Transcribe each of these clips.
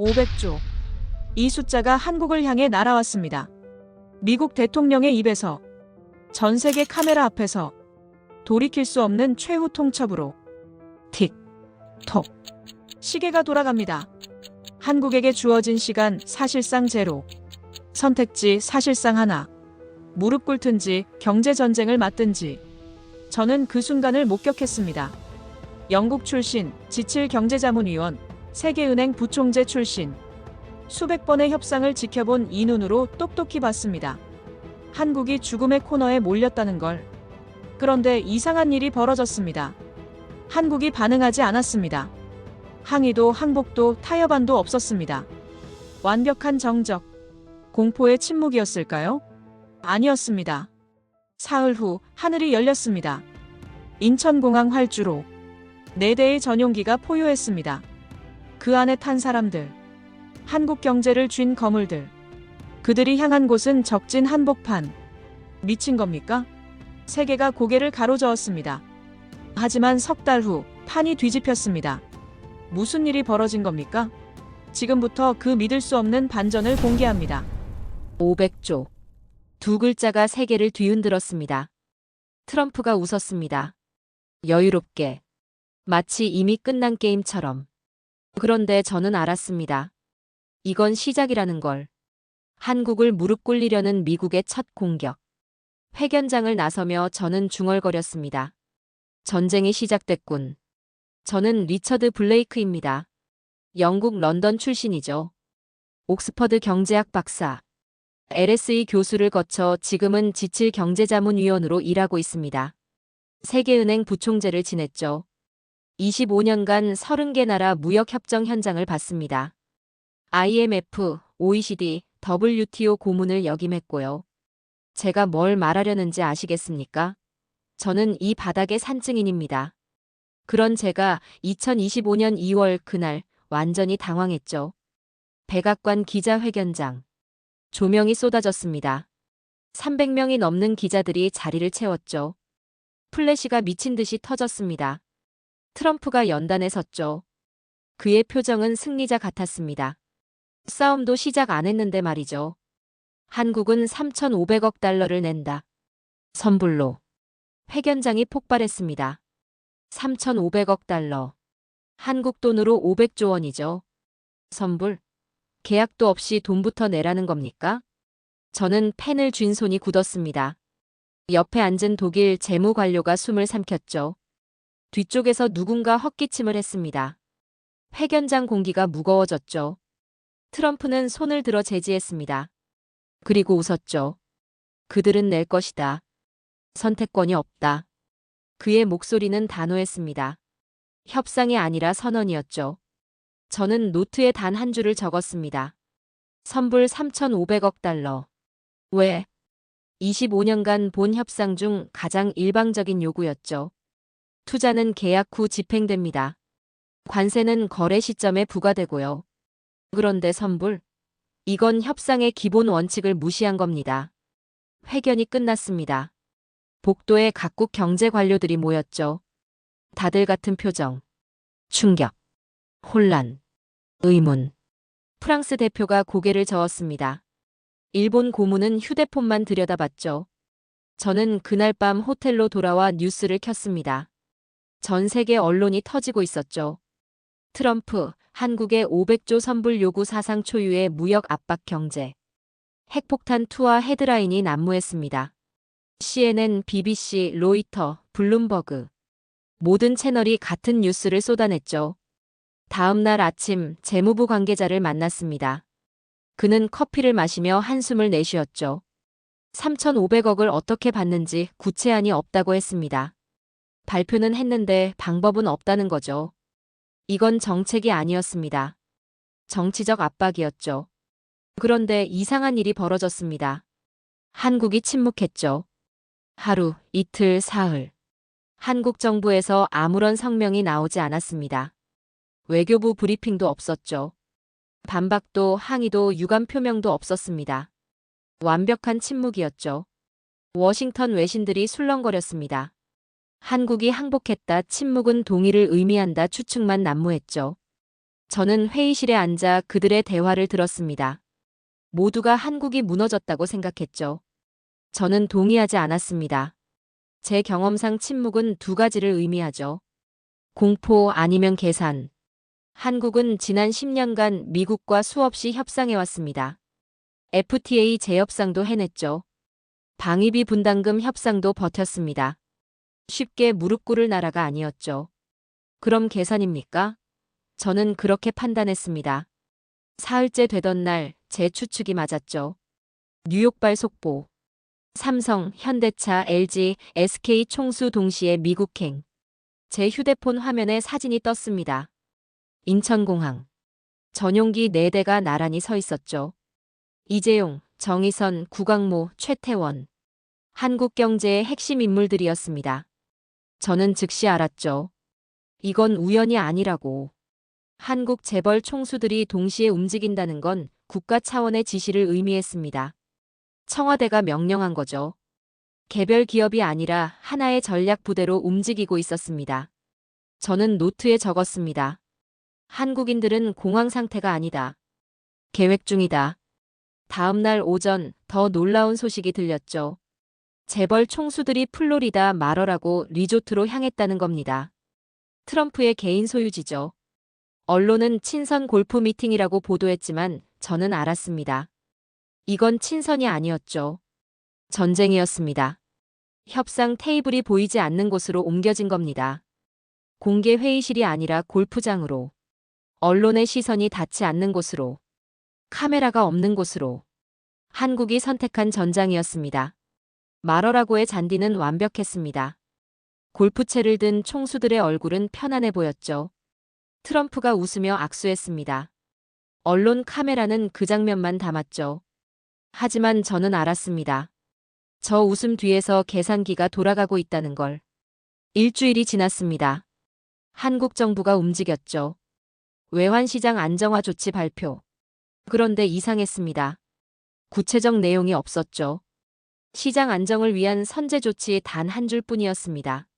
500조. 이 숫자가 한국을 향해 날아왔습니다. 미국 대통령의 입에서, 전 세계 카메라 앞에서 돌이킬 수 없는 최후 통첩으로 틱, 톡. 시계가 돌아갑니다. 한국에게 주어진 시간 사실상 제로. 선택지 사실상 하나. 무릎 꿇든지 경제전쟁을 맞든지. 저는 그 순간을 목격했습니다. 영국 출신, 지칠 경제자문위원, 세계은행 부총재 출신. 수백 번의 협상을 지켜본 이 눈으로 똑똑히 봤습니다. 한국이 죽음의 코너에 몰렸다는 걸. 그런데 이상한 일이 벌어졌습니다. 한국이 반응하지 않았습니다. 항의도 항복도 타협안도 없었습니다. 완벽한 정적. 공포의 침묵이었을까요? 아니었습니다. 사흘 후 하늘이 열렸습니다. 인천공항 활주로. 4대의 전용기가 포효했습니다. 그 안에 탄 사람들. 한국 경제를 쥔 거물들. 그들이 향한 곳은 적진 한복판. 미친 겁니까? 세계가 고개를 가로저었습니다. 하지만 석 달 후 판이 뒤집혔습니다. 무슨 일이 벌어진 겁니까? 지금부터 그 믿을 수 없는 반전을 공개합니다. 500조. 두 글자가 세계를 뒤흔들었습니다. 트럼프가 웃었습니다. 여유롭게. 마치 이미 끝난 게임처럼. 그런데 저는 알았습니다. 이건 시작이라는 걸. 한국을 무릎 꿇리려는 미국의 첫 공격. 회견장을 나서며 저는 중얼거렸습니다. 전쟁이 시작됐군. 저는 리처드 블레이크입니다. 영국 런던 출신이죠. 옥스퍼드 경제학 박사. LSE 교수를 거쳐 지금은 지칠 경제자문위원으로 일하고 있습니다. 세계은행 부총재를 지냈죠. 25년간 30개 나라 무역협정 현장을 봤습니다. IMF, OECD, WTO 고문을 역임했고요. 제가 뭘 말하려는지 아시겠습니까? 저는 이 바닥의 산증인입니다. 그런 제가 2025년 2월 그날 완전히 당황했죠. 백악관 기자회견장. 조명이 쏟아졌습니다. 300명이 넘는 기자들이 자리를 채웠죠. 플래시가 미친 듯이 터졌습니다. 트럼프가 연단에 섰죠. 그의 표정은 승리자 같았습니다. 싸움도 시작 안 했는데 말이죠. 한국은 3,500억 달러를 낸다. 선불로. 회견장이 폭발했습니다. 3,500억 달러. 한국 돈으로 500조 원이죠. 선불. 계약도 없이 돈부터 내라는 겁니까? 저는 펜을 쥔 손이 굳었습니다. 옆에 앉은 독일 재무관료가 숨을 삼켰죠. 뒤쪽에서 누군가 헛기침을 했습니다. 회견장 공기가 무거워졌죠. 트럼프는 손을 들어 제지했습니다. 그리고 웃었죠. 그들은 낼 것이다. 선택권이 없다. 그의 목소리는 단호했습니다. 협상이 아니라 선언이었죠. 저는 노트에 단 한 줄을 적었습니다. 선불 3,500억 달러. 왜? 25년간 본 협상 중 가장 일방적인 요구였죠. 투자는 계약 후 집행됩니다. 관세는 거래 시점에 부과되고요. 그런데 선불? 이건 협상의 기본 원칙을 무시한 겁니다. 회견이 끝났습니다. 복도에 각국 경제 관료들이 모였죠. 다들 같은 표정. 충격. 혼란. 의문. 프랑스 대표가 고개를 저었습니다. 일본 고문은 휴대폰만 들여다봤죠. 저는 그날 밤 호텔로 돌아와 뉴스를 켰습니다. 전 세계 언론이 터지고 있었죠. 트럼프, 한국의 500조 선불 요구 사상 초유의 무역 압박 경제. 핵폭탄 투하 헤드라인이 난무했습니다. CNN, BBC, 로이터, 블룸버그. 모든 채널이 같은 뉴스를 쏟아냈죠. 다음 날 아침 재무부 관계자를 만났습니다. 그는 커피를 마시며 한숨을 내쉬었죠. 3,500억을 어떻게 받는지 구체안이 없다고 했습니다. 발표는 했는데 방법은 없다는 거죠. 이건 정책이 아니었습니다. 정치적 압박이었죠. 그런데 이상한 일이 벌어졌습니다. 한국이 침묵했죠. 하루, 이틀, 사흘. 한국 정부에서 아무런 성명이 나오지 않았습니다. 외교부 브리핑도 없었죠. 반박도 항의도 유감 표명도 없었습니다. 완벽한 침묵이었죠. 워싱턴 외신들이 술렁거렸습니다. 한국이 항복했다, 침묵은 동의를 의미한다 추측만 난무했죠. 저는 회의실에 앉아 그들의 대화를 들었습니다. 모두가 한국이 무너졌다고 생각했죠. 저는 동의하지 않았습니다. 제 경험상 침묵은 두 가지를 의미하죠. 공포 아니면 계산. 한국은 지난 10년간 미국과 수없이 협상해왔습니다. FTA 재협상도 해냈죠. 방위비 분담금 협상도 버텼습니다. 쉽게 무릎 꿇을 나라가 아니었죠. 그럼 계산입니까? 저는 그렇게 판단했습니다. 사흘째 되던 날 제 추측이 맞았죠. 뉴욕발 속보. 삼성, 현대차, LG, SK 총수 동시에 미국행. 제 휴대폰 화면에 사진이 떴습니다. 인천공항. 전용기 4대가 나란히 서 있었죠. 이재용, 정의선, 구강모, 최태원. 한국 경제의 핵심 인물들이었습니다. 저는 즉시 알았죠. 이건 우연이 아니라고. 한국 재벌 총수들이 동시에 움직인다는 건 국가 차원의 지시를 의미했습니다. 청와대가 명령한 거죠. 개별 기업이 아니라 하나의 전략 부대로 움직이고 있었습니다. 저는 노트에 적었습니다. 한국인들은 공황 상태가 아니다. 계획 중이다. 다음 날 오전 더 놀라운 소식이 들렸죠. 재벌 총수들이 플로리다 마러라고 리조트로 향했다는 겁니다. 트럼프의 개인 소유지죠. 언론은 친선 골프 미팅이라고 보도했지만 저는 알았습니다. 이건 친선이 아니었죠. 전쟁이었습니다. 협상 테이블이 보이지 않는 곳으로 옮겨진 겁니다. 공개 회의실이 아니라 골프장으로. 언론의 시선이 닿지 않는 곳으로. 카메라가 없는 곳으로. 한국이 선택한 전장이었습니다. 마러라고의 잔디는 완벽했습니다. 골프채를 든 총수들의 얼굴은 편안해 보였죠. 트럼프가 웃으며 악수했습니다. 언론 카메라는 그 장면만 담았죠. 하지만 저는 알았습니다. 저 웃음 뒤에서 계산기가 돌아가고 있다는 걸. 일주일이 지났습니다. 한국 정부가 움직였죠. 외환시장 안정화 조치 발표. 그런데 이상했습니다. 구체적 내용이 없었죠. 시장 안정을 위한 선제 조치 단 한 줄뿐이었습니다.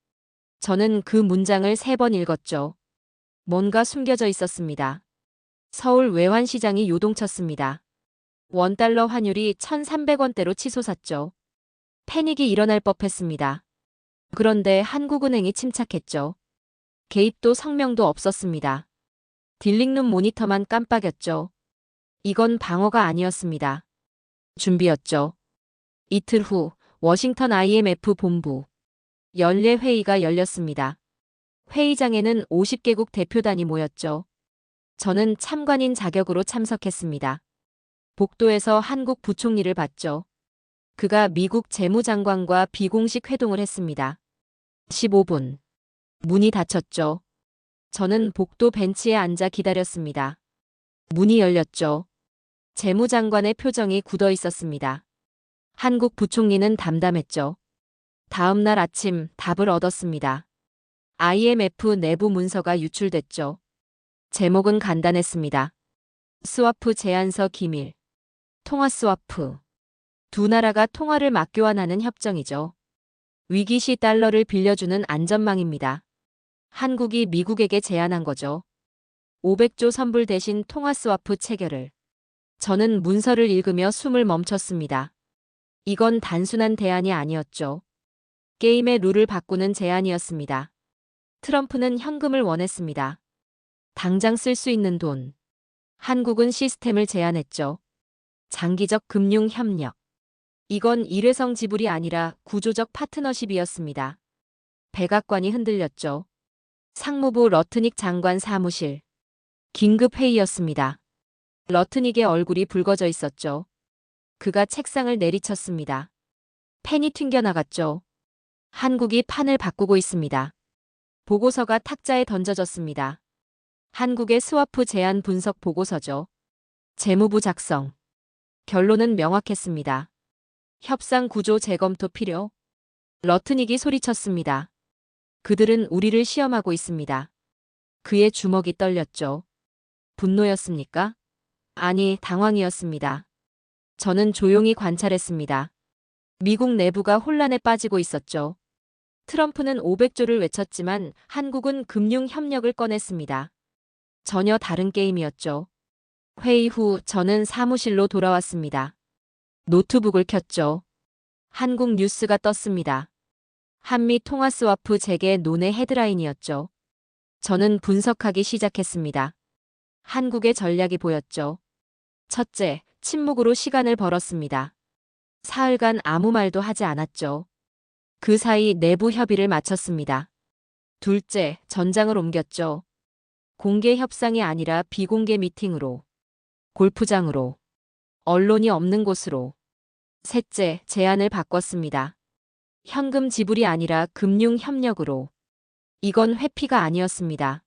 저는 그 문장을 3번 읽었죠. 뭔가 숨겨져 있었습니다. 서울 외환시장이 요동쳤습니다. 원달러 환율이 1,300원대로 치솟았죠. 패닉이 일어날 법했습니다. 그런데 한국은행이 침착했죠. 개입도 성명도 없었습니다. 딜링룸 모니터만 깜빡였죠. 이건 방어가 아니었습니다. 준비였죠. 이틀 후 워싱턴 IMF 본부. 연례 회의가 열렸습니다. 회의장에는 50개국 대표단이 모였죠. 저는 참관인 자격으로 참석했습니다. 복도에서 한국 부총리를 봤죠. 그가 미국 재무장관과 비공식 회동을 했습니다. 15분. 문이 닫혔죠. 저는 복도 벤치에 앉아 기다렸습니다. 문이 열렸죠. 재무장관의 표정이 굳어 있었습니다. 한국 부총리는 담담했죠. 다음 날 아침 답을 얻었습니다. IMF 내부 문서가 유출됐죠. 제목은 간단했습니다. 스와프 제안서 기밀. 통화 스와프. 두 나라가 통화를 맞교환하는 협정이죠. 위기 시 달러를 빌려주는 안전망입니다. 한국이 미국에게 제안한 거죠. 500조 선불 대신 통화 스와프 체결을. 저는 문서를 읽으며 숨을 멈췄습니다. 이건 단순한 대안이 아니었죠. 게임의 룰을 바꾸는 제안이었습니다. 트럼프는 현금을 원했습니다. 당장 쓸 수 있는 돈. 한국은 시스템을 제안했죠. 장기적 금융 협력. 이건 일회성 지불이 아니라 구조적 파트너십이었습니다. 백악관이 흔들렸죠. 상무부 러트닉 장관 사무실. 긴급 회의였습니다. 러트닉의 얼굴이 붉어져 있었죠. 그가 책상을 내리쳤습니다. 펜이 튕겨나갔죠. 한국이 판을 바꾸고 있습니다. 보고서가 탁자에 던져졌습니다. 한국의 스와프 제안 분석 보고서죠. 재무부 작성. 결론은 명확했습니다. 협상 구조 재검토 필요. 러트닉이 소리쳤습니다. 그들은 우리를 시험하고 있습니다. 그의 주먹이 떨렸죠. 분노였습니까? 아니, 당황이었습니다. 저는 조용히 관찰했습니다. 미국 내부가 혼란에 빠지고 있었죠. 트럼프는 500조를 외쳤지만 한국은 금융 협력을 꺼냈습니다. 전혀 다른 게임이었죠. 회의 후 저는 사무실로 돌아왔습니다. 노트북을 켰죠. 한국 뉴스가 떴습니다. 한미 통화 스와프 재개 논의 헤드라인이었죠. 저는 분석하기 시작했습니다. 한국의 전략이 보였죠. 첫째, 침묵으로 시간을 벌었습니다. 사흘간 아무 말도 하지 않았죠. 그 사이 내부 협의를 마쳤습니다. 둘째, 전장을 옮겼죠. 공개 협상이 아니라 비공개 미팅으로, 골프장으로, 언론이 없는 곳으로. 셋째, 제안을 바꿨습니다. 현금 지불이 아니라 금융 협력으로. 이건 회피가 아니었습니다.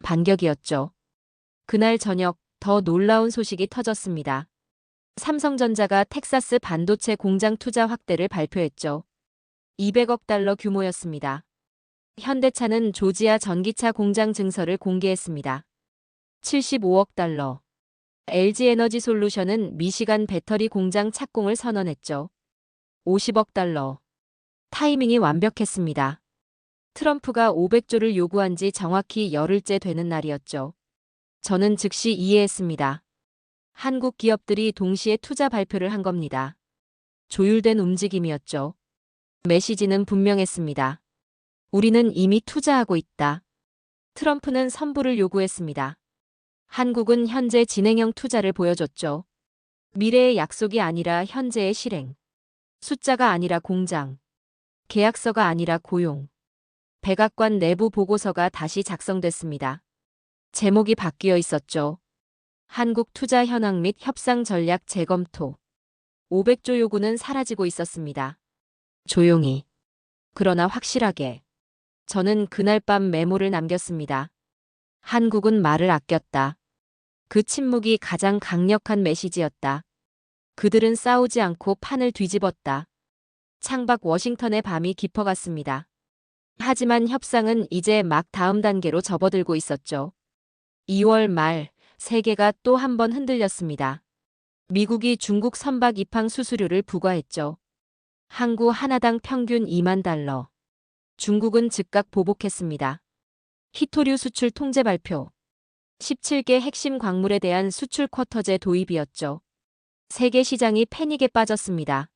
반격이었죠. 그날 저녁 더 놀라운 소식이 터졌습니다. 삼성전자가 텍사스 반도체 공장 투자 확대를 발표했죠. 200억 달러 규모였습니다. 현대차는 조지아 전기차 공장 증서를 공개했습니다. 75억 달러. LG에너지솔루션은 미시간 배터리 공장 착공을 선언했죠. 50억 달러. 타이밍이 완벽했습니다. 트럼프가 500조를 요구한 지 정확히 열흘째 되는 날이었죠. 저는 즉시 이해했습니다. 한국 기업들이 동시에 투자 발표를 한 겁니다. 조율된 움직임이었죠. 메시지는 분명했습니다. 우리는 이미 투자하고 있다. 트럼프는 선불을 요구했습니다. 한국은 현재 진행형 투자를 보여줬죠. 미래의 약속이 아니라 현재의 실행. 숫자가 아니라 공장. 계약서가 아니라 고용. 백악관 내부 보고서가 다시 작성됐습니다. 제목이 바뀌어 있었죠. 한국 투자 현황 및 협상 전략 재검토. 500조 요구는 사라지고 있었습니다. 조용히. 그러나 확실하게. 저는 그날 밤 메모를 남겼습니다. 한국은 말을 아꼈다. 그 침묵이 가장 강력한 메시지였다. 그들은 싸우지 않고 판을 뒤집었다. 창밖 워싱턴의 밤이 깊어갔습니다. 하지만 협상은 이제 막 다음 단계로 접어들고 있었죠. 2월 말 세계가 또 한 번 흔들렸습니다. 미국이 중국 선박 입항 수수료를 부과했죠. 항구 하나당 평균 2만 달러. 중국은 즉각 보복했습니다. 히토류 수출 통제 발표. 17개 핵심 광물에 대한 수출 쿼터제 도입이었죠. 세계 시장이 패닉에 빠졌습니다.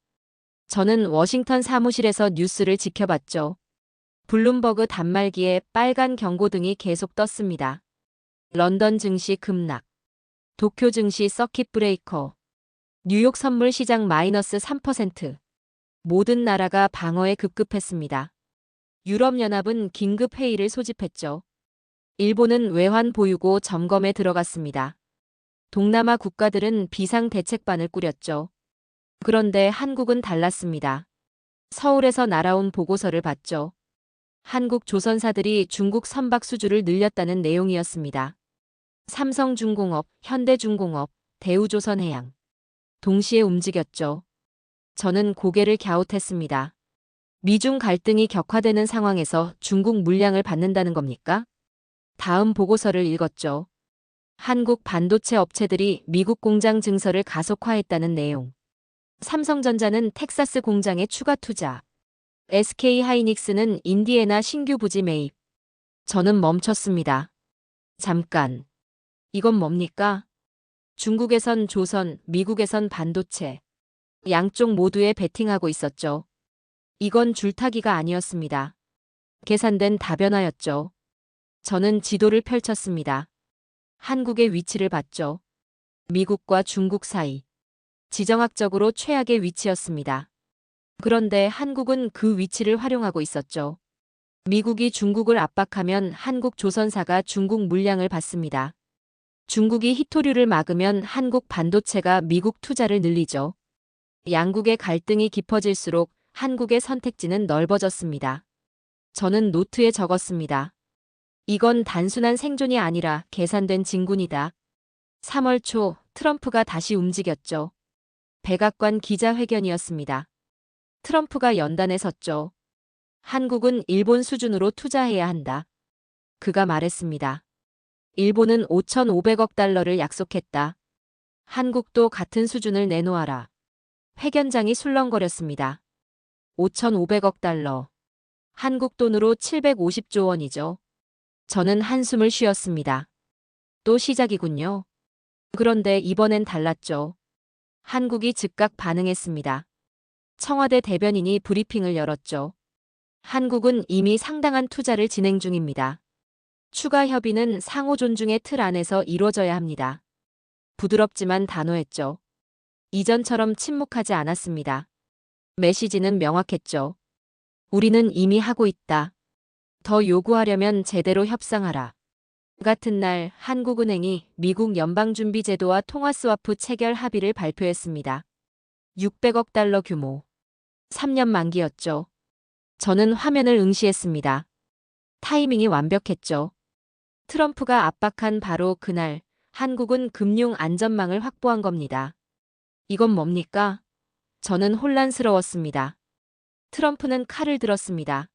저는 워싱턴 사무실에서 뉴스를 지켜봤죠. 블룸버그 단말기에 빨간 경고등이 계속 떴습니다. 런던 증시 급락. 도쿄 증시 서킷 브레이커. 뉴욕 선물 시장 마이너스 3%. 모든 나라가 방어에 급급했습니다. 유럽연합은 긴급 회의를 소집했죠. 일본은 외환 보유고 점검에 들어갔습니다. 동남아 국가들은 비상대책반을 꾸렸죠. 그런데 한국은 달랐습니다. 서울에서 날아온 보고서를 봤죠. 한국 조선사들이 중국 선박 수주를 늘렸다는 내용이었습니다. 삼성중공업, 현대중공업, 대우조선해양. 동시에 움직였죠. 저는 고개를 갸웃했습니다. 미중 갈등이 격화되는 상황에서 중국 물량을 받는다는 겁니까? 다음 보고서를 읽었죠. 한국 반도체 업체들이 미국 공장 증설을 가속화했다는 내용. 삼성전자는 텍사스 공장에 추가 투자. SK하이닉스는 인디애나 신규 부지 매입. 저는 멈췄습니다. 잠깐. 이건 뭡니까? 중국에선 조선, 미국에선 반도체. 양쪽 모두에 베팅하고 있었죠. 이건 줄타기가 아니었습니다. 계산된 다변화였죠. 저는 지도를 펼쳤습니다. 한국의 위치를 봤죠. 미국과 중국 사이. 지정학적으로 최악의 위치였습니다. 그런데 한국은 그 위치를 활용하고 있었죠. 미국이 중국을 압박하면 한국 조선사가 중국 물량을 받습니다. 중국이 히토류를 막으면 한국 반도체가 미국 투자를 늘리죠. 양국의 갈등이 깊어질수록 한국의 선택지는 넓어졌습니다. 저는 노트에 적었습니다. 이건 단순한 생존이 아니라 계산된 진군이다. 3월 초 트럼프가 다시 움직였죠. 백악관 기자회견이었습니다. 트럼프가 연단에 섰죠. 한국은 일본 수준으로 투자해야 한다. 그가 말했습니다. 일본은 5,500억 달러를 약속했다. 한국도 같은 수준을 내놓아라. 회견장이 술렁거렸습니다. 5,500억 달러. 한국 돈으로 750조 원이죠. 저는 한숨을 쉬었습니다. 또 시작이군요. 그런데 이번엔 달랐죠. 한국이 즉각 반응했습니다. 청와대 대변인이 브리핑을 열었죠. 한국은 이미 상당한 투자를 진행 중입니다. 추가 협의는 상호 존중의 틀 안에서 이루어져야 합니다. 부드럽지만 단호했죠. 이전처럼 침묵하지 않았습니다. 메시지는 명확했죠. 우리는 이미 하고 있다. 더 요구하려면 제대로 협상하라. 같은 날 한국은행이 미국 연방준비제도와 통화스와프 체결 합의를 발표했습니다. 600억 달러 규모. 3년 만기였죠. 저는 화면을 응시했습니다. 타이밍이 완벽했죠. 트럼프가 압박한 바로 그날 한국은 금융 안전망을 확보한 겁니다. 이건 뭡니까? 저는 혼란스러웠습니다. 트럼프는 칼을 들었습니다.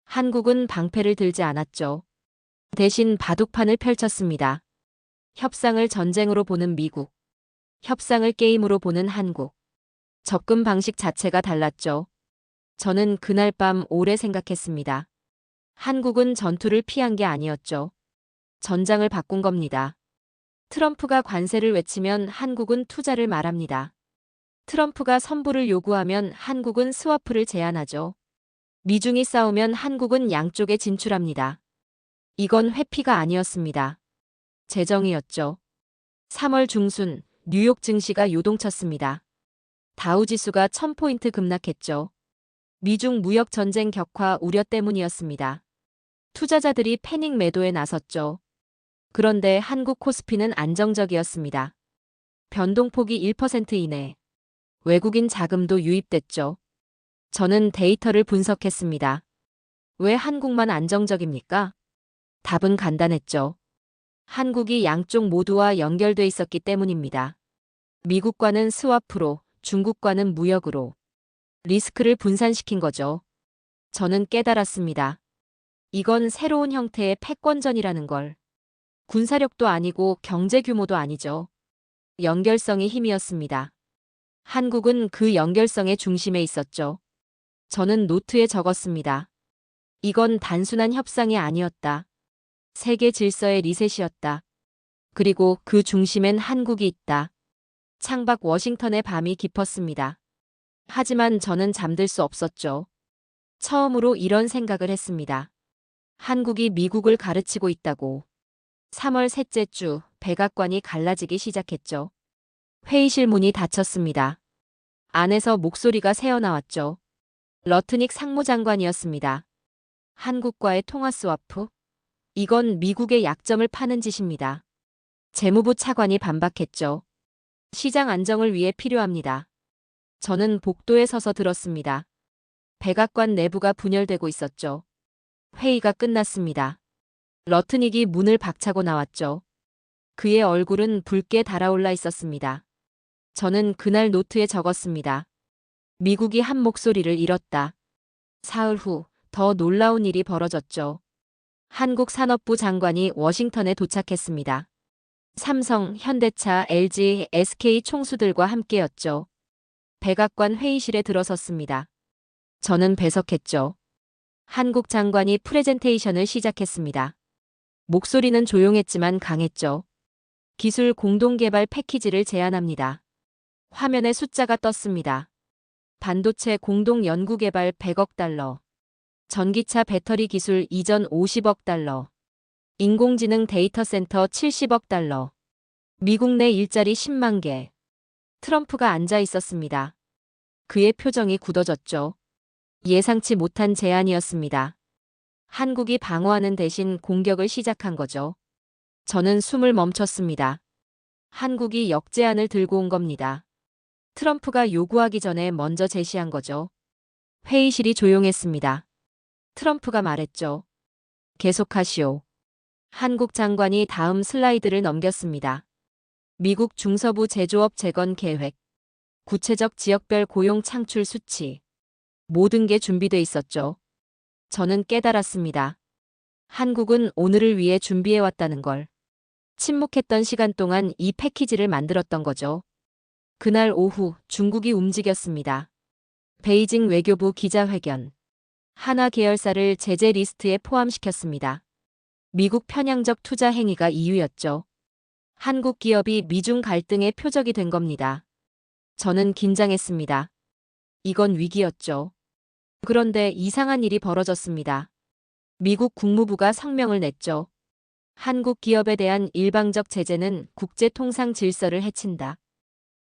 한국은 방패를 들지 않았죠. 대신 바둑판을 펼쳤습니다. 협상을 전쟁으로 보는 미국. 협상을 게임으로 보는 한국. 접근 방식 자체가 달랐죠. 저는 그날 밤 오래 생각했습니다. 한국은 전투를 피한 게 아니었죠. 전장을 바꾼 겁니다. 트럼프가 관세를 외치면 한국은 투자를 말합니다. 트럼프가 선불을 요구하면 한국은 스와프를 제안하죠. 미중이 싸우면 한국은 양쪽에 진출합니다. 이건 회피가 아니었습니다. 재정이었죠. 3월 중순 뉴욕 증시가 요동쳤습니다. 다우지수가 1000포인트 급락했죠. 미중 무역 전쟁 격화 우려 때문이었습니다. 투자자들이 패닉 매도에 나섰죠. 그런데 한국 코스피는 안정적이었습니다. 변동폭이 1% 이내. 외국인 자금도 유입됐죠. 저는 데이터를 분석했습니다. 왜 한국만 안정적입니까? 답은 간단했죠. 한국이 양쪽 모두와 연결돼 있었기 때문입니다. 미국과는 스와프로, 중국과는 무역으로. 리스크를 분산시킨 거죠. 저는 깨달았습니다. 이건 새로운 형태의 패권전이라는 걸. 군사력도 아니고 경제 규모도 아니죠. 연결성이 힘이었습니다. 한국은 그 연결성의 중심에 있었죠. 저는 노트에 적었습니다. 이건 단순한 협상이 아니었다. 세계 질서의 리셋이었다. 그리고 그 중심엔 한국이 있다. 창밖 워싱턴의 밤이 깊었습니다. 하지만 저는 잠들 수 없었죠. 처음으로 이런 생각을 했습니다. 한국이 미국을 가르치고 있다고. 3월 셋째 주 백악관이 갈라지기 시작했죠. 회의실 문이 닫혔습니다. 안에서 목소리가 새어나왔죠. 러트닉 상무장관이었습니다. 한국과의 통화 스와프? 이건 미국의 약점을 파는 짓입니다. 재무부 차관이 반박했죠. 시장 안정을 위해 필요합니다. 저는 복도에 서서 들었습니다. 백악관 내부가 분열되고 있었죠. 회의가 끝났습니다. 러트닉이 문을 박차고 나왔죠. 그의 얼굴은 붉게 달아올라 있었습니다. 저는 그날 노트에 적었습니다. 미국이 한 목소리를 잃었다. 사흘 후 더 놀라운 일이 벌어졌죠. 한국 산업부 장관이 워싱턴에 도착했습니다. 삼성, 현대차, LG, SK 총수들과 함께였죠. 백악관 회의실에 들어섰습니다. 저는 배석했죠. 한국 장관이 프레젠테이션을 시작했습니다. 목소리는 조용했지만 강했죠. 기술 공동개발 패키지를 제안합니다. 화면에 숫자가 떴습니다. 반도체 공동 연구개발 100억 달러. 전기차 배터리 기술 이전 50억 달러. 인공지능 데이터 센터 70억 달러. 미국 내 일자리 10만 개. 트럼프가 앉아 있었습니다. 그의 표정이 굳어졌죠. 예상치 못한 제안이었습니다. 한국이 방어하는 대신 공격을 시작한 거죠. 저는 숨을 멈췄습니다. 한국이 역제안을 들고 온 겁니다. 트럼프가 요구하기 전에 먼저 제시한 거죠. 회의실이 조용했습니다. 트럼프가 말했죠. 계속하시오. 한국 장관이 다음 슬라이드를 넘겼습니다. 미국 중서부 제조업 재건 계획. 구체적 지역별 고용 창출 수치. 모든 게 준비돼 있었죠. 저는 깨달았습니다. 한국은 오늘을 위해 준비해왔다는 걸. 침묵했던 시간 동안 이 패키지를 만들었던 거죠. 그날 오후 중국이 움직였습니다. 베이징 외교부 기자회견. 하나 계열사를 제재 리스트에 포함시켰습니다. 미국 편향적 투자 행위가 이유였죠. 한국 기업이 미중 갈등의 표적이 된 겁니다. 저는 긴장했습니다. 이건 위기였죠. 그런데 이상한 일이 벌어졌습니다. 미국 국무부가 성명을 냈죠. 한국 기업에 대한 일방적 제재는 국제 통상 질서를 해친다.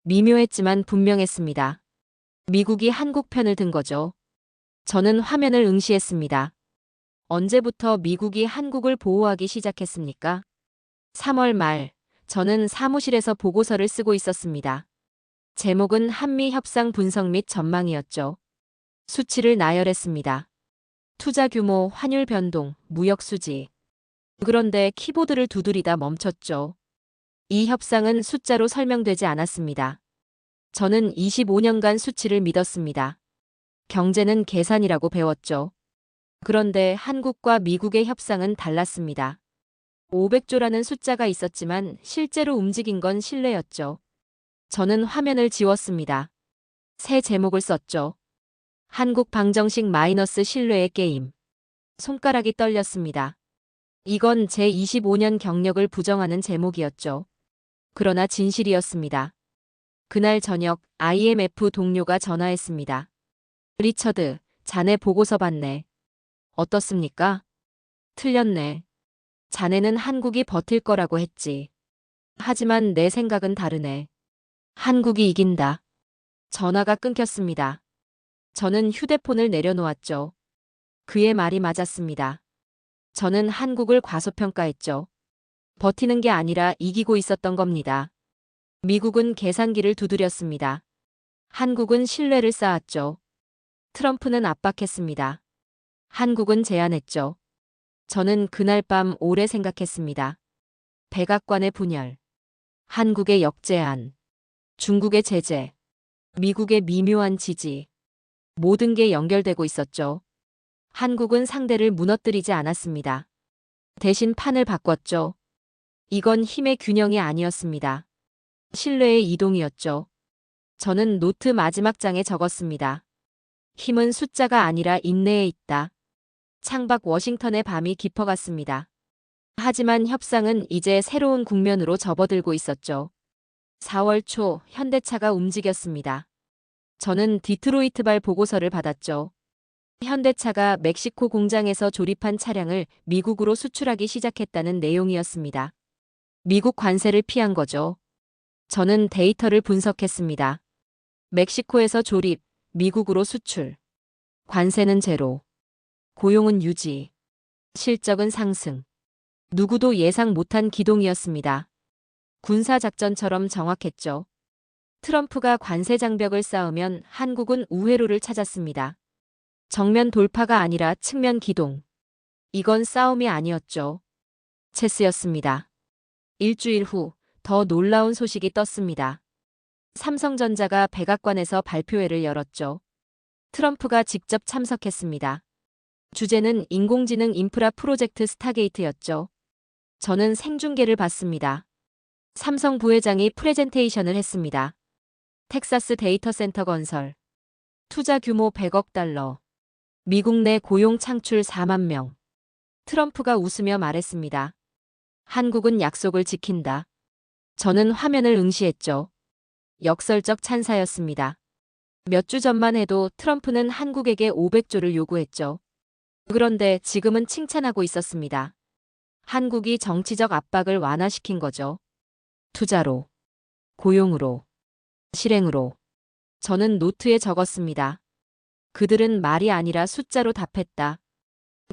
미묘했지만 분명했습니다. 미국이 한국 편을 든 거죠. 저는 화면을 응시했습니다. 언제부터 미국이 한국을 보호하기 시작했습니까? 3월 말, 저는 사무실에서 보고서를 쓰고 있었습니다. 제목은 한미 협상 분석 및 전망이었죠. 수치를 나열했습니다. 투자 규모, 환율 변동, 무역 수지. 그런데 키보드를 두드리다 멈췄죠. 이 협상은 숫자로 설명되지 않았습니다. 저는 25년간 수치를 믿었습니다. 경제는 계산이라고 배웠죠. 그런데 한국과 미국의 협상은 달랐습니다. 500조라는 숫자가 있었지만 실제로 움직인 건 신뢰였죠. 저는 화면을 지웠습니다. 새 제목을 썼죠. 한국 방정식 마이너스 신뢰의 게임. 손가락이 떨렸습니다. 이건 제 25년 경력을 부정하는 제목이었죠. 그러나 진실이었습니다. 그날 저녁 IMF 동료가 전화했습니다. 리처드, 자네 보고서 봤네. 어떻습니까? 틀렸네. 자네는 한국이 버틸 거라고 했지. 하지만 내 생각은 다르네. 한국이 이긴다. 전화가 끊겼습니다. 저는 휴대폰을 내려놓았죠. 그의 말이 맞았습니다. 저는 한국을 과소평가했죠. 버티는 게 아니라 이기고 있었던 겁니다. 미국은 계산기를 두드렸습니다. 한국은 신뢰를 쌓았죠. 트럼프는 압박했습니다. 한국은 제안했죠. 저는 그날 밤 오래 생각했습니다. 백악관의 분열, 한국의 역제안, 중국의 제재, 미국의 미묘한 지지. 모든 게 연결되고 있었죠. 한국은 상대를 무너뜨리지 않았습니다. 대신 판을 바꿨죠. 이건 힘의 균형이 아니었습니다. 신뢰의 이동이었죠. 저는 노트 마지막 장에 적었습니다. 힘은 숫자가 아니라 인내에 있다. 창밖 워싱턴의 밤이 깊어갔습니다. 하지만 협상은 이제 새로운 국면으로 접어들고 있었죠. 4월 초 현대차가 움직였습니다. 저는 디트로이트발 보고서를 받았죠. 현대차가 멕시코 공장에서 조립한 차량을 미국으로 수출하기 시작했다는 내용이었습니다. 미국 관세를 피한 거죠. 저는 데이터를 분석했습니다. 멕시코에서 조립, 미국으로 수출. 관세는 제로. 고용은 유지. 실적은 상승. 누구도 예상 못한 기동이었습니다. 군사작전처럼 정확했죠. 트럼프가 관세 장벽을 쌓으면 한국은 우회로를 찾았습니다. 정면 돌파가 아니라 측면 기동. 이건 싸움이 아니었죠. 체스였습니다. 일주일 후 더 놀라운 소식이 떴습니다. 삼성전자가 백악관에서 발표회를 열었죠. 트럼프가 직접 참석했습니다. 주제는 인공지능 인프라 프로젝트 스타게이트였죠. 저는 생중계를 봤습니다. 삼성 부회장이 프레젠테이션을 했습니다. 텍사스 데이터 센터 건설. 투자 규모 100억 달러. 미국 내 고용 창출 4만 명. 트럼프가 웃으며 말했습니다. 한국은 약속을 지킨다. 저는 화면을 응시했죠. 역설적 찬사였습니다. 몇 주 전만 해도 트럼프는 한국에게 500조를 요구했죠. 그런데 지금은 칭찬하고 있었습니다. 한국이 정치적 압박을 완화시킨 거죠. 투자로, 고용으로, 실행으로. 저는 노트에 적었습니다. 그들은 말이 아니라 숫자로 답했다.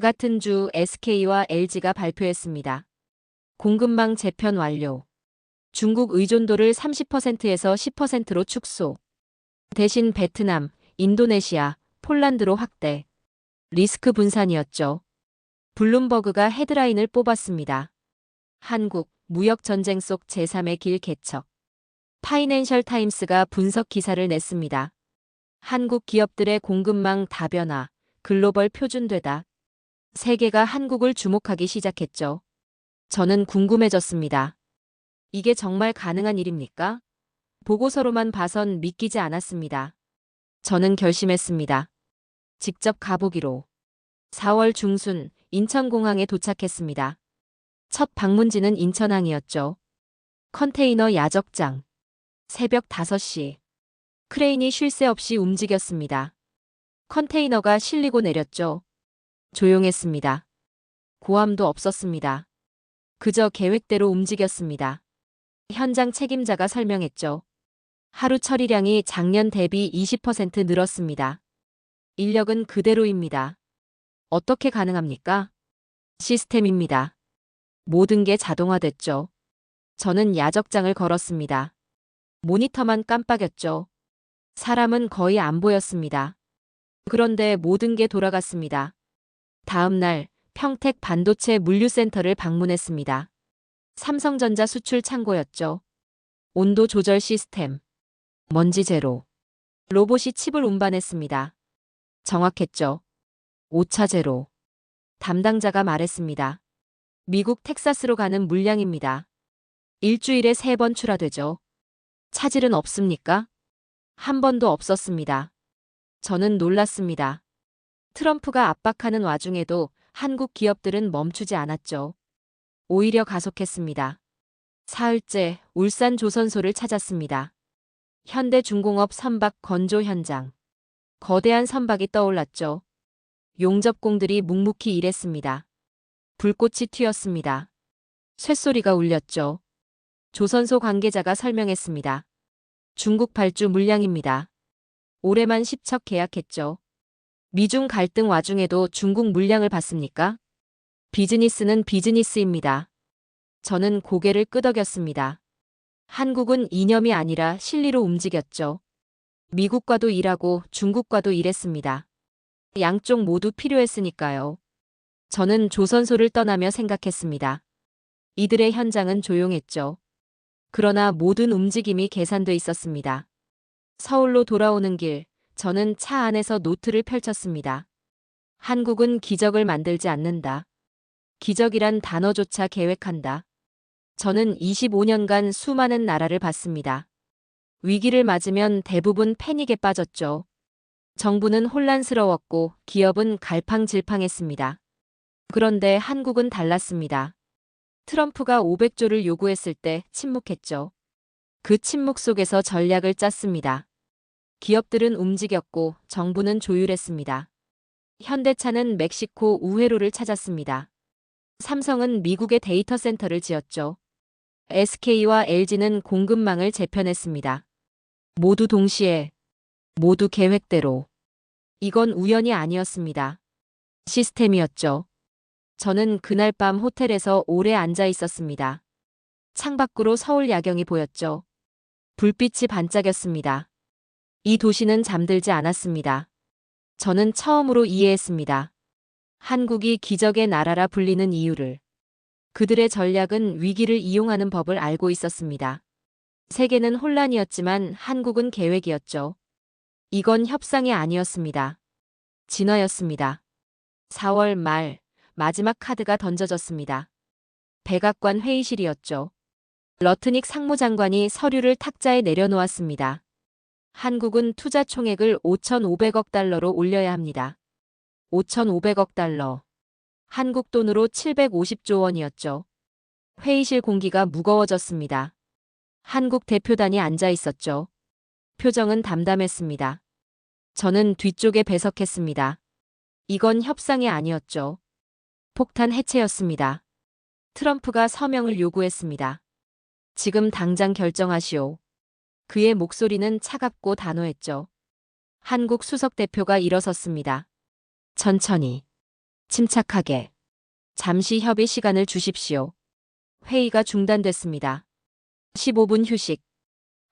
같은 주 SK와 LG가 발표했습니다. 공급망 재편 완료. 중국 의존도를 30%에서 10%로 축소. 대신 베트남, 인도네시아, 폴란드로 확대. 리스크 분산이었죠. 블룸버그가 헤드라인을 뽑았습니다. 한국, 무역전쟁 속 제3의 길 개척. 파이낸셜 타임스가 분석 기사를 냈습니다. 한국 기업들의 공급망 다변화, 글로벌 표준되다. 세계가 한국을 주목하기 시작했죠. 저는 궁금해졌습니다. 이게 정말 가능한 일입니까? 보고서로만 봐선 믿기지 않았습니다. 저는 결심했습니다. 직접 가보기로. 4월 중순 인천공항에 도착했습니다. 첫 방문지는 인천항이었죠. 컨테이너 야적장. 새벽 5시. 크레인이 쉴 새 없이 움직였습니다. 컨테이너가 실리고 내렸죠. 조용했습니다. 고함도 없었습니다. 그저 계획대로 움직였습니다. 현장 책임자가 설명했죠. 하루 처리량이 작년 대비 20% 늘었습니다. 인력은 그대로입니다. 어떻게 가능합니까? 시스템입니다. 모든 게 자동화됐죠. 저는 야적장을 걸었습니다. 모니터만 깜빡였죠. 사람은 거의 안 보였습니다. 그런데 모든 게 돌아갔습니다. 다음 날 평택 반도체 물류센터를 방문했습니다. 삼성전자 수출 창고였죠. 온도 조절 시스템. 먼지 제로. 로봇이 칩을 운반했습니다. 정확했죠. 오차 제로. 담당자가 말했습니다. 미국 텍사스로 가는 물량입니다. 일주일에 3번 출하되죠. 차질은 없습니까? 한 번도 없었습니다. 저는 놀랐습니다. 트럼프가 압박하는 와중에도 한국 기업들은 멈추지 않았죠. 오히려 가속했습니다. 사흘째 울산 조선소를 찾았습니다. 현대중공업 선박 건조 현장. 거대한 선박이 떠올랐죠. 용접공들이 묵묵히 일했습니다. 불꽃이 튀었습니다. 쇳소리가 울렸죠. 조선소 관계자가 설명했습니다. 중국 발주 물량입니다. 올해만 10척 계약했죠. 미중 갈등 와중에도 중국 물량을 받습니까? 비즈니스는 비즈니스입니다. 저는 고개를 끄덕였습니다. 한국은 이념이 아니라 실리로 움직였죠. 미국과도 일하고 중국과도 일했습니다. 양쪽 모두 필요했으니까요. 저는 조선소를 떠나며 생각했습니다. 이들의 현장은 조용했죠. 그러나 모든 움직임이 계산돼 있었습니다. 서울로 돌아오는 길, 저는 차 안에서 노트를 펼쳤습니다. 한국은 기적을 만들지 않는다. 기적이란 단어조차 계획한다. 저는 25년간 수많은 나라를 봤습니다. 위기를 맞으면 대부분 패닉에 빠졌죠. 정부는 혼란스러웠고 기업은 갈팡질팡했습니다. 그런데 한국은 달랐습니다. 트럼프가 500조를 요구했을 때 침묵했죠. 그 침묵 속에서 전략을 짰습니다. 기업들은 움직였고 정부는 조율했습니다. 현대차는 멕시코 우회로를 찾았습니다. 삼성은 미국의 데이터 센터를 지었죠. SK와 LG는 공급망을 재편했습니다. 모두 동시에, 모두 계획대로. 이건 우연이 아니었습니다. 시스템이었죠. 저는 그날 밤 호텔에서 오래 앉아 있었습니다. 창밖으로 서울 야경이 보였죠. 불빛이 반짝였습니다. 이 도시는 잠들지 않았습니다. 저는 처음으로 이해했습니다. 한국이 기적의 나라라 불리는 이유를. 그들의 전략은 위기를 이용하는 법을 알고 있었습니다. 세계는 혼란이었지만 한국은 계획이었죠. 이건 협상이 아니었습니다. 진화였습니다. 4월 말 마지막 카드가 던져졌습니다. 백악관 회의실이었죠. 러트닉 상무장관이 서류를 탁자에 내려놓았습니다. 한국은 투자 총액을 5,500억 달러로 올려야 합니다. 5,500억 달러. 한국 돈으로 750조 원이었죠. 회의실 공기가 무거워졌습니다. 한국 대표단이 앉아 있었죠. 표정은 담담했습니다. 저는 뒤쪽에 배석했습니다. 이건 협상이 아니었죠. 폭탄 해체였습니다. 트럼프가 서명을 요구했습니다. 지금 당장 결정하시오. 그의 목소리는 차갑고 단호했죠. 한국 수석 대표가 일어섰습니다. 천천히. 침착하게. 잠시 협의 시간을 주십시오. 회의가 중단됐습니다. 15분 휴식.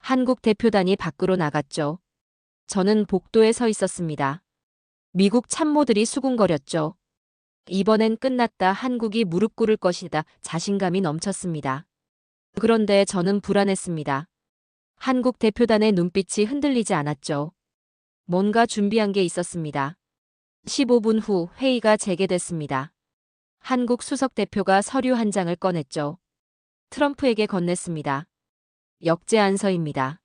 한국 대표단이 밖으로 나갔죠. 저는 복도에 서 있었습니다. 미국 참모들이 수군거렸죠. 이번엔 끝났다. 한국이 무릎 꿇을 것이다. 자신감이 넘쳤습니다. 그런데 저는 불안했습니다. 한국 대표단의 눈빛이 흔들리지 않았죠. 뭔가 준비한 게 있었습니다. 15분 후 회의가 재개됐습니다. 한국 수석 대표가 서류 한 장을 꺼냈죠. 트럼프에게 건넸습니다. 역제 안서입니다.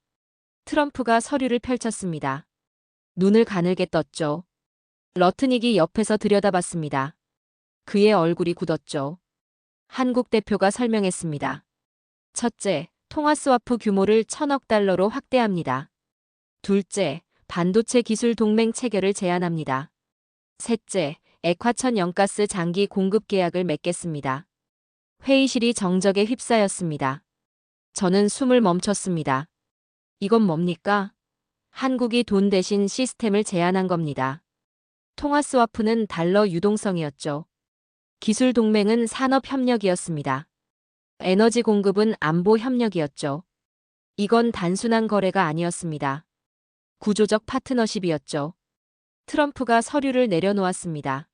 트럼프가 서류를 펼쳤습니다. 눈을 가늘게 떴죠. 러트닉이 옆에서 들여다봤습니다. 그의 얼굴이 굳었죠. 한국 대표가 설명했습니다. 첫째, 통화 스와프 규모를 1,000억 달러로 확대합니다. 둘째, 반도체 기술 동맹 체결을 제안합니다. 셋째, 액화천 연가스 장기 공급 계약을 맺겠습니다. 회의실이 정적에 휩싸였습니다. 저는 숨을 멈췄습니다. 이건 뭡니까? 한국이 돈 대신 시스템을 제안한 겁니다. 통화 스와프는 달러 유동성이었죠. 기술 동맹은 산업 협력이었습니다. 에너지 공급은 안보 협력이었죠. 이건 단순한 거래가 아니었습니다. 구조적 파트너십이었죠. 트럼프가 서류를 내려놓았습니다.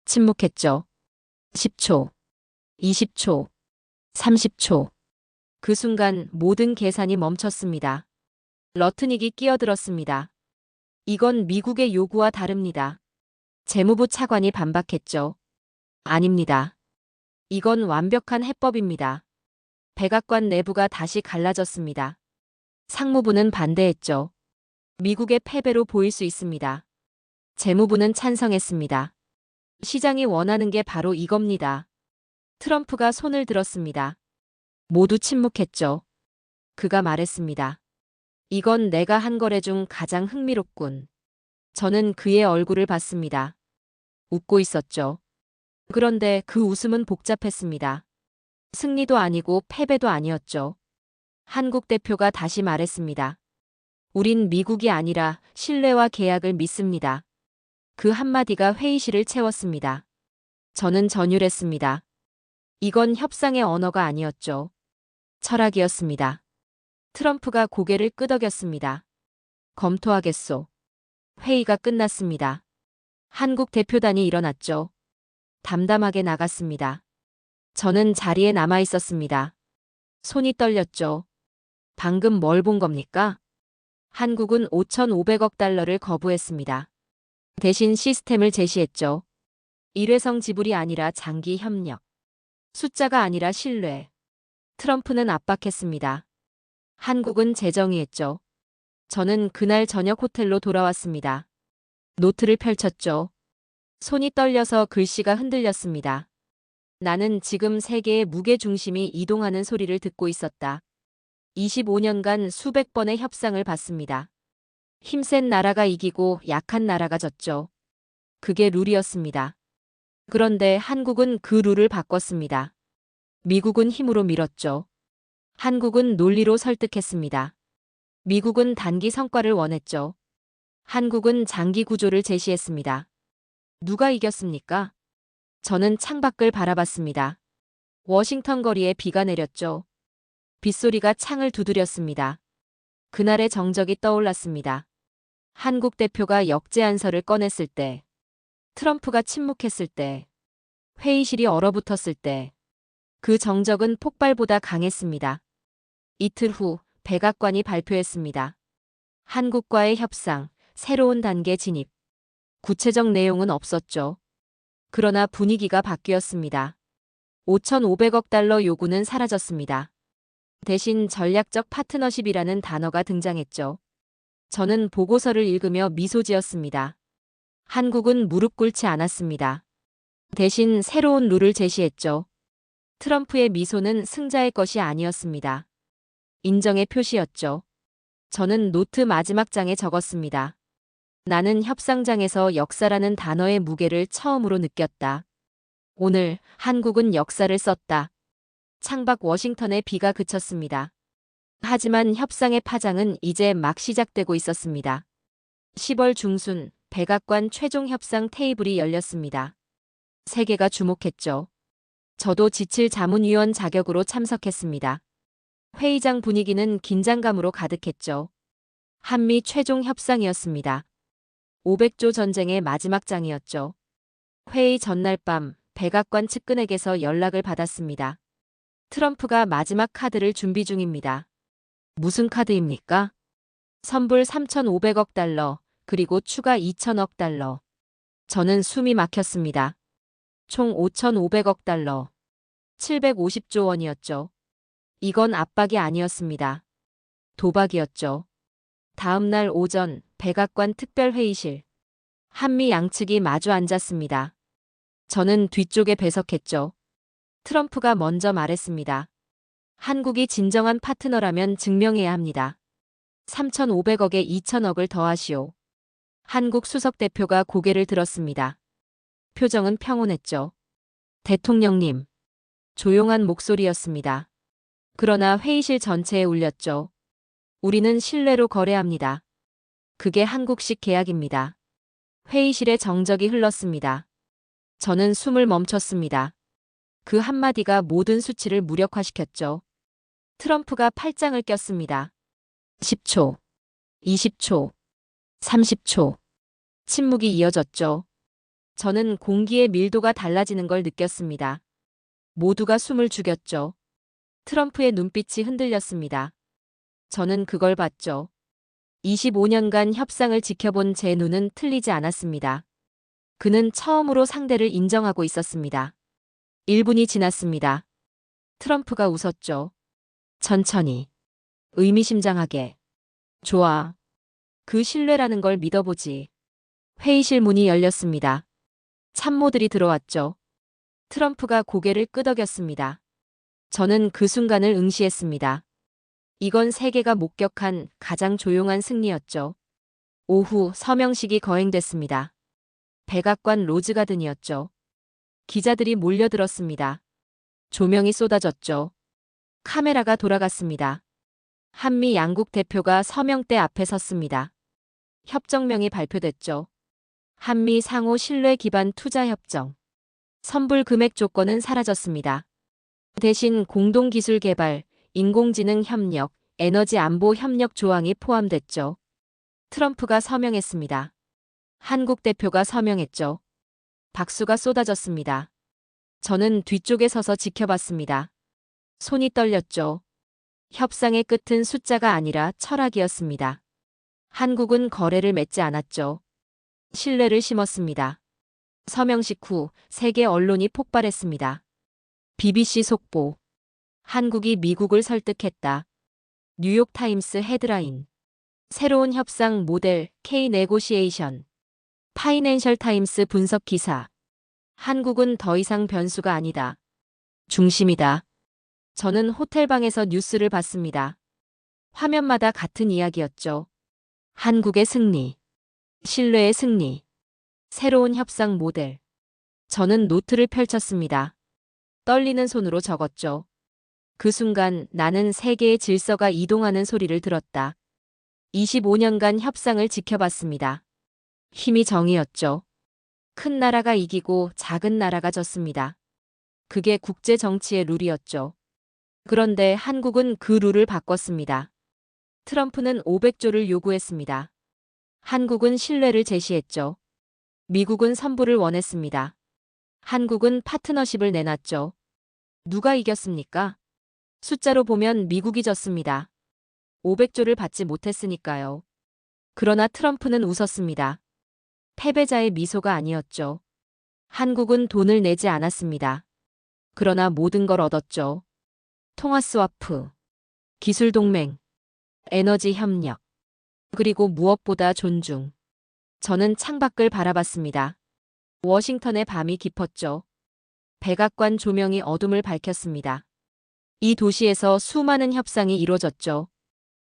침묵했죠. 10초, 20초, 30초. 그 순간 모든 계산이 멈췄습니다. 러트닉이 끼어들었습니다. 이건 미국의 요구와 다릅니다. 재무부 차관이 반박했죠. 아닙니다. 이건 완벽한 해법입니다. 백악관 내부가 다시 갈라졌습니다. 상무부는 반대했죠. 미국의 패배로 보일 수 있습니다. 재무부는 찬성했습니다. 시장이 원하는 게 바로 이겁니다. 트럼프가 손을 들었습니다. 모두 침묵했죠. 그가 말했습니다. 이건 내가 한 거래 중 가장 흥미롭군. 저는 그의 얼굴을 봤습니다. 웃고 있었죠. 그런데 그 웃음은 복잡했습니다. 승리도 아니고 패배도 아니었죠. 한국 대표가 다시 말했습니다. 우린 미국이 아니라 신뢰와 계약을 믿습니다. 그 한마디가 회의실을 채웠습니다. 저는 전율했습니다. 이건 협상의 언어가 아니었죠. 철학이었습니다. 트럼프가 고개를 끄덕였습니다. 검토하겠소. 회의가 끝났습니다. 한국 대표단이 일어났죠. 담담하게 나갔습니다. 저는 자리에 남아 있었습니다. 손이 떨렸죠. 방금 뭘 본 겁니까? 한국은 5,500억 달러를 거부했습니다. 대신 시스템을 제시했죠. 일회성 지불이 아니라 장기 협력. 숫자가 아니라 신뢰. 트럼프는 압박했습니다. 한국은 재정의했죠. 저는 그날 저녁 호텔로 돌아왔습니다. 노트를 펼쳤죠. 손이 떨려서 글씨가 흔들렸습니다. 나는 지금 세계의 무게 중심이 이동하는 소리를 듣고 있었다. 25년간 수백 번의 협상을 받습니다. 힘센 나라가 이기고 약한 나라가 졌죠. 그게 룰이었습니다. 그런데 한국은 그 룰을 바꿨습니다. 미국은 힘으로 밀었죠. 한국은 논리로 설득했습니다. 미국은 단기 성과를 원했죠. 한국은 장기 구조를 제시했습니다. 누가 이겼습니까? 저는 창밖을 바라봤습니다. 워싱턴 거리에 비가 내렸죠. 빗소리가 창을 두드렸습니다. 그날의 정적이 떠올랐습니다. 한국 대표가 역제안서를 꺼냈을 때, 트럼프가 침묵했을 때, 회의실이 얼어붙었을 때, 그 정적은 폭발보다 강했습니다. 이틀 후 백악관이 발표했습니다. 한국과의 협상, 새로운 단계 진입. 구체적 내용은 없었죠. 그러나 분위기가 바뀌었습니다. 5,500억 달러 요구는 사라졌습니다. 대신 전략적 파트너십이라는 단어가 등장했죠. 저는 보고서를 읽으며 미소 지었습니다. 한국은 무릎 꿇지 않았습니다. 대신 새로운 룰을 제시했죠. 트럼프의 미소는 승자의 것이 아니었습니다. 인정의 표시였죠. 저는 노트 마지막 장에 적었습니다. 나는 협상장에서 역사라는 단어의 무게를 처음으로 느꼈다. 오늘 한국은 역사를 썼다. 창밖 워싱턴의 비가 그쳤습니다. 하지만 협상의 파장은 이제 막 시작되고 있었습니다. 10월 중순 백악관 최종 협상 테이블이 열렸습니다. 세계가 주목했죠. 저도 지칠 자문위원 자격으로 참석했습니다. 회의장 분위기는 긴장감으로 가득했죠. 한미 최종 협상이었습니다. 500조 전쟁의 마지막 장이었죠. 회의 전날 밤 백악관 측근에게서 연락을 받았습니다. 트럼프가 마지막 카드를 준비 중입니다. 무슨 카드입니까? 선불 3,500억 달러, 그리고 추가 2,000억 달러. 저는 숨이 막혔습니다. 총 5,500억 달러. 750조 원이었죠. 이건 압박이 아니었습니다. 도박이었죠. 다음 날 오전 백악관 특별회의실. 한미 양측이 마주 앉았습니다. 저는 뒤쪽에 배석했죠. 트럼프가 먼저 말했습니다. 한국이 진정한 파트너라면 증명해야 합니다. 3,500억에 2,000억을 더하시오. 한국 수석 대표가 고개를 들었습니다. 표정은 평온했죠. 대통령님. 조용한 목소리였습니다. 그러나 회의실 전체에 울렸죠. 우리는 신뢰로 거래합니다. 그게 한국식 계약입니다. 회의실에 정적이 흘렀습니다. 저는 숨을 멈췄습니다. 그 한마디가 모든 수치를 무력화시켰죠. 트럼프가 팔짱을 꼈습니다. 10초, 20초, 30초. 침묵이 이어졌죠. 저는 공기의 밀도가 달라지는 걸 느꼈습니다. 모두가 숨을 죽였죠. 트럼프의 눈빛이 흔들렸습니다. 저는 그걸 봤죠. 25년간 협상을 지켜본 제 눈은 틀리지 않았습니다. 그는 처음으로 상대를 인정하고 있었습니다. 1분이 지났습니다. 트럼프가 웃었죠. 천천히. 의미심장하게. 좋아. 그 신뢰라는 걸 믿어보지. 회의실 문이 열렸습니다. 참모들이 들어왔죠. 트럼프가 고개를 끄덕였습니다. 저는 그 순간을 응시했습니다. 이건 세계가 목격한 가장 조용한 승리였죠. 오후 서명식이 거행됐습니다. 백악관 로즈가든이었죠. 기자들이 몰려들었습니다. 조명이 쏟아졌죠. 카메라가 돌아갔습니다. 한미 양국 대표가 서명대 앞에 섰습니다. 협정명이 발표됐죠. 한미 상호 신뢰 기반 투자 협정. 선불 금액 조건은 사라졌습니다. 대신 공동기술 개발, 인공지능 협력, 에너지 안보 협력 조항이 포함됐죠. 트럼프가 서명했습니다. 한국 대표가 서명했죠. 박수가 쏟아졌습니다. 저는 뒤쪽에 서서 지켜봤습니다. 손이 떨렸죠. 협상의 끝은 숫자가 아니라 철학이었습니다. 한국은 거래를 맺지 않았죠. 신뢰를 심었습니다. 서명식 후 세계 언론이 폭발했습니다. BBC 속보. 한국이 미국을 설득했다. 뉴욕타임스 헤드라인. 새로운 협상 모델 K 네고시에이션. 파이낸셜 타임스 분석 기사. 한국은 더 이상 변수가 아니다. 중심이다. 저는 호텔방에서 뉴스를 봤습니다. 화면마다 같은 이야기였죠. 한국의 승리. 신뢰의 승리. 새로운 협상 모델. 저는 노트를 펼쳤습니다. 떨리는 손으로 적었죠. 그 순간 나는 세계의 질서가 이동하는 소리를 들었다. 25년간 협상을 지켜봤습니다. 힘이 정이었죠. 큰 나라가 이기고 작은 나라가 졌습니다. 그게 국제 정치의 룰이었죠. 그런데 한국은 그 룰을 바꿨습니다. 트럼프는 500조를 요구했습니다. 한국은 신뢰를 제시했죠. 미국은 선불을 원했습니다. 한국은 파트너십을 내놨죠. 누가 이겼습니까? 숫자로 보면 미국이 졌습니다. 500조를 받지 못했으니까요. 그러나 트럼프는 웃었습니다. 패배자의 미소가 아니었죠. 한국은 돈을 내지 않았습니다. 그러나 모든 걸 얻었죠. 통화 스와프, 기술 동맹, 에너지 협력, 그리고 무엇보다 존중. 저는 창밖을 바라봤습니다. 워싱턴의 밤이 깊었죠. 백악관 조명이 어둠을 밝혔습니다. 이 도시에서 수많은 협상이 이루어졌죠.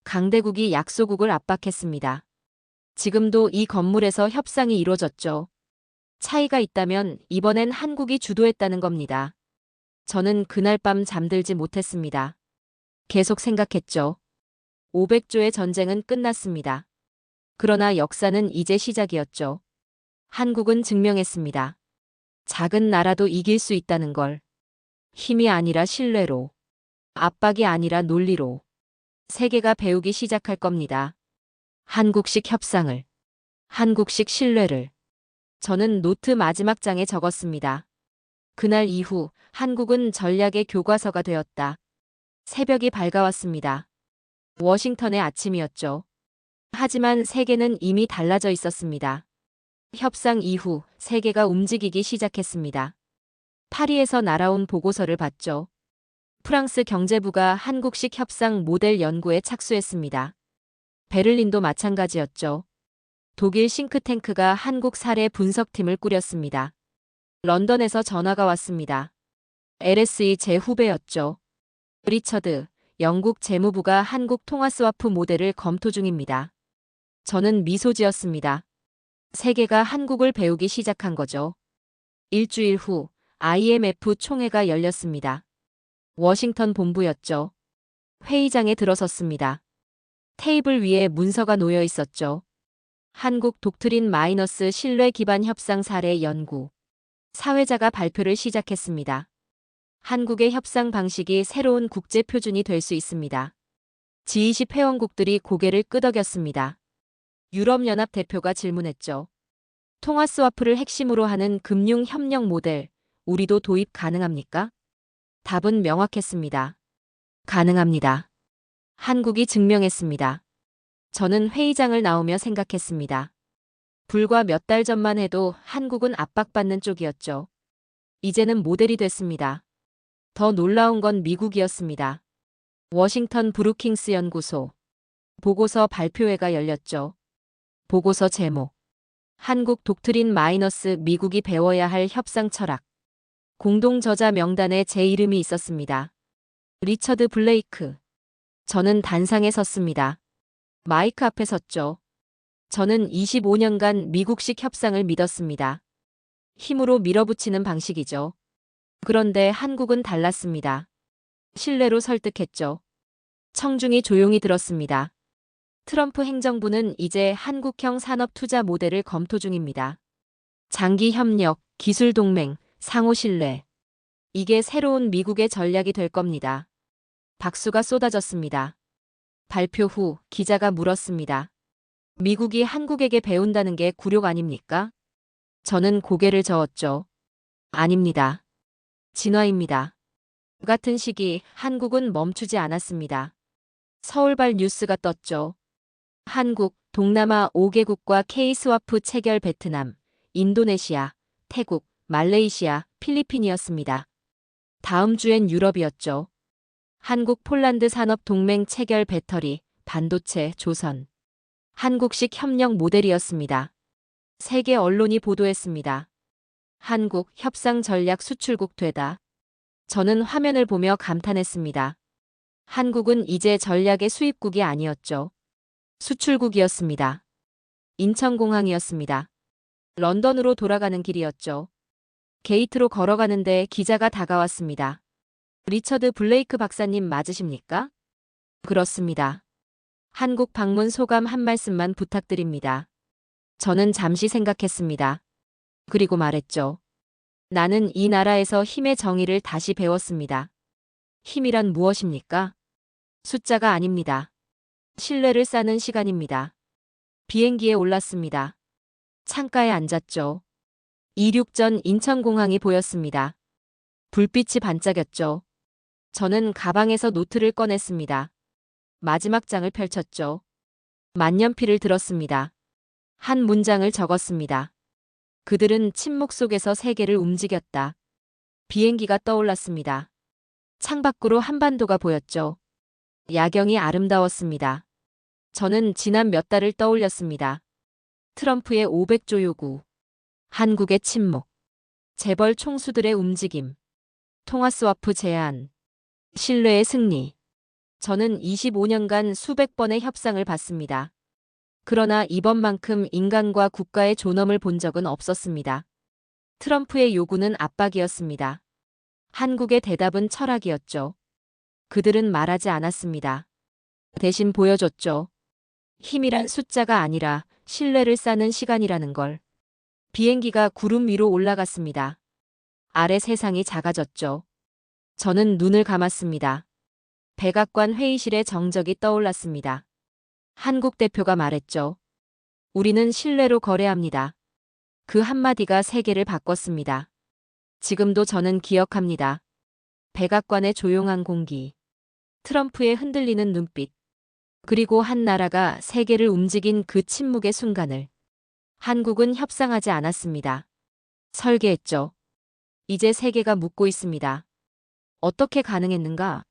강대국이 약소국을 압박했습니다. 지금도 이 건물에서 협상이 이루어졌죠. 차이가 있다면 이번엔 한국이 주도했다는 겁니다. 저는 그날 밤 잠들지 못했습니다. 계속 생각했죠. 500조의 전쟁은 끝났습니다. 그러나 역사는 이제 시작이었죠. 한국은 증명했습니다. 작은 나라도 이길 수 있다는 걸. 힘이 아니라 신뢰로. 압박이 아니라 논리로. 세계가 배우기 시작할 겁니다. 한국식 협상을. 한국식 신뢰를. 저는 노트 마지막 장에 적었습니다. 그날 이후 한국은 전략의 교과서가 되었다. 새벽이 밝아왔습니다. 워싱턴의 아침이었죠. 하지만 세계는 이미 달라져 있었습니다. 협상 이후 세계가 움직이기 시작했습니다. 파리에서 날아온 보고서를 봤죠. 프랑스 경제부가 한국식 협상 모델 연구에 착수했습니다. 베를린도 마찬가지였죠. 독일 싱크탱크가 한국 사례 분석팀을 꾸렸습니다. 런던에서 전화가 왔습니다. LSE 제 후배였죠. 리처드, 영국 재무부가 한국 통화스와프 모델을 검토 중입니다. 저는 미소 지었습니다. 세계가 한국을 배우기 시작한 거죠. 일주일 후 IMF 총회가 열렸습니다. 워싱턴 본부였죠. 회의장에 들어섰습니다. 테이블 위에 문서가 놓여 있었죠. 한국 독트린 마이너스 신뢰 기반 협상 사례 연구. 사회자가 발표를 시작했습니다. 한국의 협상 방식이 새로운 국제 표준이 될 수 있습니다. G20 회원국들이 고개를 끄덕였습니다. 유럽연합 대표가 질문했죠. 통화스와프를 핵심으로 하는 금융협력 모델, 우리도 도입 가능합니까? 답은 명확했습니다. 가능합니다. 한국이 증명했습니다. 저는 회의장을 나오며 생각했습니다. 불과 몇 달 전만 해도 한국은 압박받는 쪽이었죠. 이제는 모델이 됐습니다. 더 놀라운 건 미국이었습니다. 워싱턴 브루킹스 연구소. 보고서 발표회가 열렸죠. 보고서 제목. 한국 독트린 마이너스 미국이 배워야 할 협상 철학. 공동 저자 명단에 제 이름이 있었습니다. 리처드 블레이크. 저는 단상에 섰습니다. 마이크 앞에 섰죠. 저는 25년간 미국식 협상을 믿었습니다. 힘으로 밀어붙이는 방식이죠. 그런데 한국은 달랐습니다. 신뢰로 설득했죠. 청중이 조용히 들었습니다. 트럼프 행정부는 이제 한국형 산업 투자 모델을 검토 중입니다. 장기 협력, 기술 동맹, 상호 신뢰. 이게 새로운 미국의 전략이 될 겁니다. 박수가 쏟아졌습니다. 발표 후 기자가 물었습니다. 미국이 한국에게 배운다는 게 굴욕 아닙니까? 저는 고개를 저었죠. 아닙니다. 진화입니다. 같은 시기 한국은 멈추지 않았습니다. 서울발 뉴스가 떴죠. 한국, 동남아 5개국과 K-스와프 체결 베트남, 인도네시아, 태국, 말레이시아, 필리핀이었습니다. 다음 주엔 유럽이었죠. 한국 폴란드 산업 동맹 체결 배터리, 반도체, 조선. 한국식 협력 모델이었습니다. 세계 언론이 보도했습니다. 한국 협상 전략 수출국 되다. 저는 화면을 보며 감탄했습니다. 한국은 이제 전략의 수입국이 아니었죠. 수출국이었습니다. 인천공항이었습니다. 런던으로 돌아가는 길이었죠. 게이트로 걸어가는데 기자가 다가왔습니다. 리처드 블레이크 박사님 맞으십니까? 그렇습니다. 한국 방문 소감 한 말씀만 부탁드립니다. 저는 잠시 생각했습니다. 그리고 말했죠. 나는 이 나라에서 힘의 정의를 다시 배웠습니다. 힘이란 무엇입니까? 숫자가 아닙니다. 신뢰를 쌓는 시간입니다. 비행기에 올랐습니다. 창가에 앉았죠. 이륙 전 인천공항이 보였습니다. 불빛이 반짝였죠. 저는 가방에서 노트를 꺼냈습니다. 마지막 장을 펼쳤죠. 만년필을 들었습니다. 한 문장을 적었습니다. 그들은 침묵 속에서 세계를 움직였다. 비행기가 떠올랐습니다. 창밖으로 한반도가 보였죠. 야경이 아름다웠습니다. 저는 지난 몇 달을 떠올렸습니다. 트럼프의 500조 요구, 한국의 침묵, 재벌 총수들의 움직임, 통화스와프 제안, 신뢰의 승리. 저는 25년간 수백 번의 협상을 봤습니다. 그러나 이번만큼 인간과 국가의 존엄을 본 적은 없었습니다. 트럼프의 요구는 압박이었습니다. 한국의 대답은 철학이었죠. 그들은 말하지 않았습니다. 대신 보여줬죠. 힘이란 숫자가 아니라 신뢰를 쌓는 시간이라는 걸. 비행기가 구름 위로 올라갔습니다. 아래 세상이 작아졌죠. 저는 눈을 감았습니다. 백악관 회의실의 정적이 떠올랐습니다. 한국 대표가 말했죠. 우리는 신뢰로 거래합니다. 그 한마디가 세계를 바꿨습니다. 지금도 저는 기억합니다. 백악관의 조용한 공기, 트럼프의 흔들리는 눈빛, 그리고 한 나라가 세계를 움직인 그 침묵의 순간을. 한국은 협상하지 않았습니다. 설계했죠. 이제 세계가 묻고 있습니다. 어떻게 가능했는가?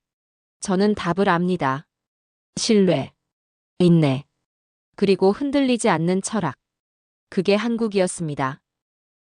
저는 답을 압니다. 신뢰, 인내, 그리고 흔들리지 않는 철학. 그게 한국이었습니다.